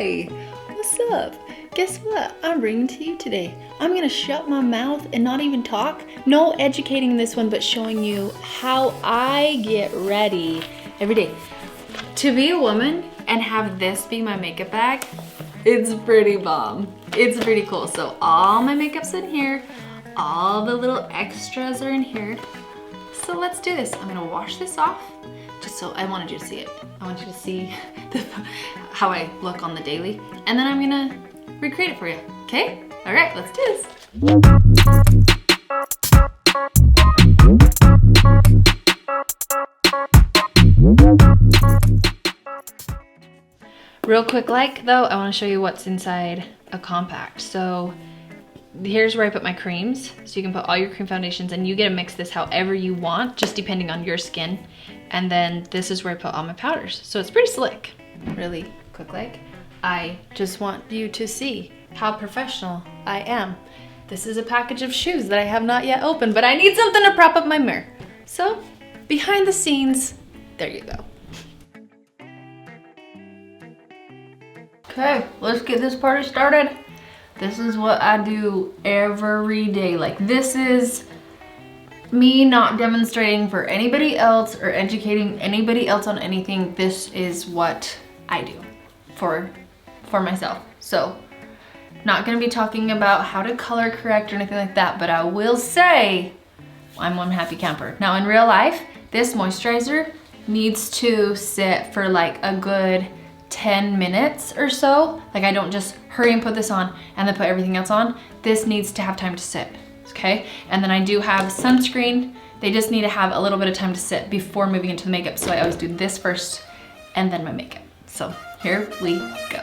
Hi, what's up? Guess what I'm bringing to you today? I'm gonna shut my mouth and not even talk. No educating in this one, but showing you how I get ready every day. To be a woman and have this be my makeup bag, it's pretty bomb. It's pretty cool. So all my makeup's in here, all the little extras are in here. So let's do this. I'm gonna wash this off, just so I wanted you to see it. I want you to see how I look on the daily. And then I'm gonna recreate it for you, okay? All right, let's do this. Real quick though, I wanna show you what's inside a compact. So here's where I put my creams. So you can put all your cream foundations and you get to mix this however you want, just depending on your skin. And then this is where I put all my powders. So it's pretty slick. Really quick I just want you to see how professional I am. This is a package of shoes that I have not yet opened, but I need something to prop up my mirror. So behind the scenes, there you go. Okay, let's get this party started. This is what I do every day. Like, this is me not demonstrating for anybody else or educating anybody else on anything. This is what I do for myself. So, not gonna be talking about how to color correct or anything like that, but I will say I'm one happy camper. Now, in real life, this moisturizer needs to sit for like a good 10 minutes or so. Like, I don't just hurry and put this on and then put everything else on. This needs to have time to sit, okay? And then I do have sunscreen. They just need to have a little bit of time to sit before moving into the makeup. So I always do this first and then my makeup. So here we go.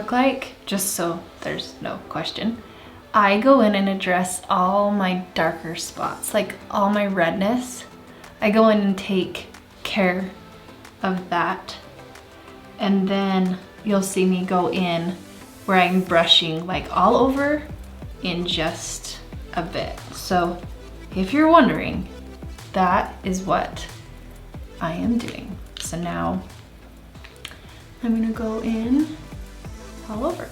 quick like, just so there's no question. I go in and address all my darker spots, like all my redness. I go in and take care of that. And then you'll see me go in where I'm brushing like all over in just a bit. So if you're wondering, that is what I am doing. So now I'm gonna go in all over.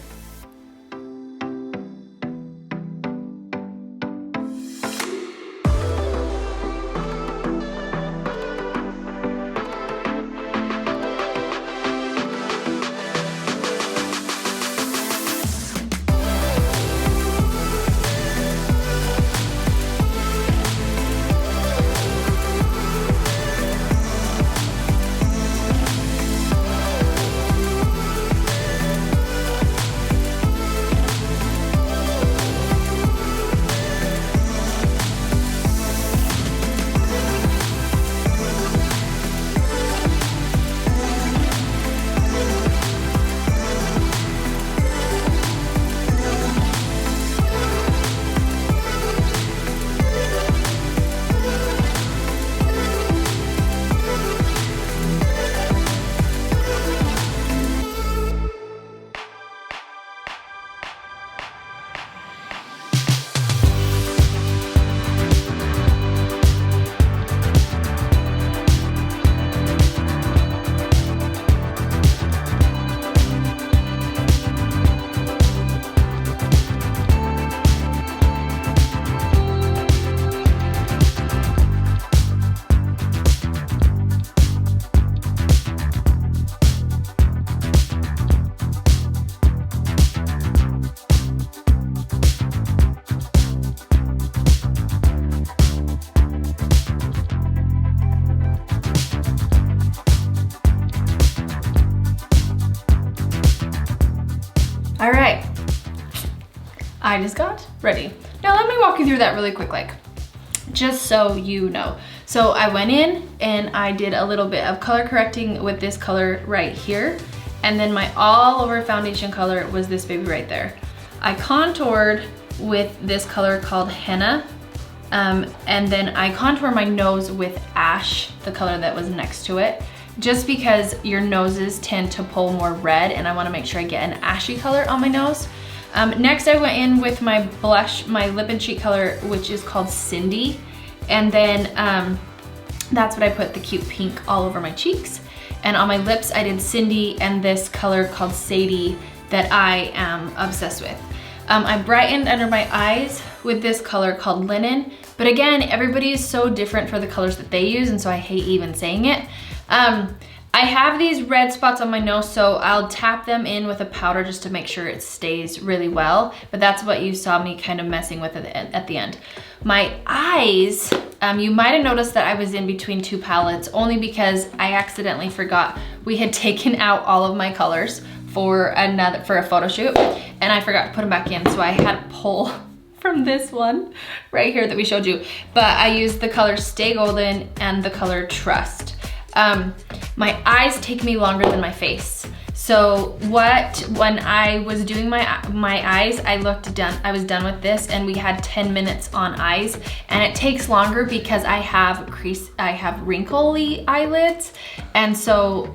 All right, I just got ready. Now let me walk you through that really quick, like, just so you know. So I went in and I did a little bit of color correcting with this color right here. And then my all over foundation color was this baby right there. I contoured with this color called Henna. And then I contour my nose with Ash, the color that was next to it, just because your noses tend to pull more red and I wanna make sure I get an ashy color on my nose. Next I went in with my blush, my lip and cheek color, which is called Cindy. And then that's what I put the cute pink all over my cheeks. And on my lips, I did Cindy and this color called Sadie that I am obsessed with. I brightened under my eyes with this color called Linen. But again, everybody is so different for the colors that they use, and so I hate even saying it. I have these red spots on my nose, so I'll tap them in with a powder just to make sure it stays really well. But that's what you saw me kind of messing with at the end. My eyes, you might have noticed that I was in between two palettes only because I accidentally forgot we had taken out all of my colors for a photo shoot, and I forgot to put them back in, so I had to pull from this one right here that we showed you. But I used the color Stay Golden and the color Trust. My eyes take me longer than my face. So when I was doing my eyes, I was done with this, and we had 10 minutes on eyes, and it takes longer because I have wrinkly eyelids. And so,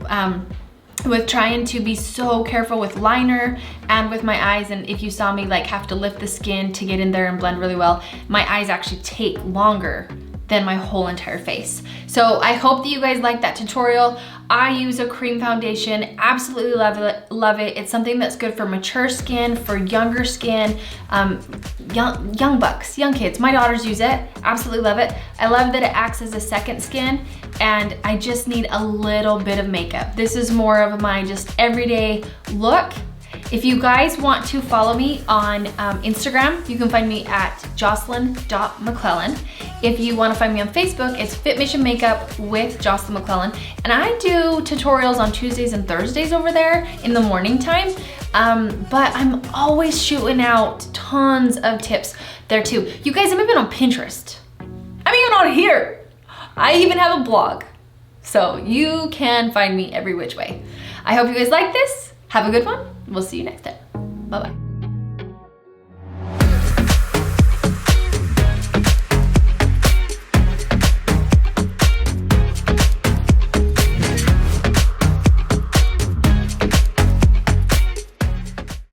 with trying to be so careful with liner and with my eyes, and if you saw me like have to lift the skin to get in there and blend really well, my eyes actually take longer than my whole entire face. So I hope that you guys like that tutorial. I use a cream foundation, absolutely love it. It's something that's good for mature skin, for younger skin, young bucks, young kids. My daughters use it, absolutely love it. I love that it acts as a second skin, and I just need a little bit of makeup. This is more of my just everyday look. If you guys want to follow me on Instagram, you can find me at jocelyn.mcclellan. If you want to find me on Facebook, it's Fit Mission Makeup with Jocelyn McClellan. And I do tutorials on Tuesdays and Thursdays over there in the morning time. But I'm always shooting out tons of tips there too. You guys, I'm even on Pinterest. I'm even on here. I even have a blog. So you can find me every which way. I hope you guys like this. Have a good one. We'll see you next time. Bye-bye.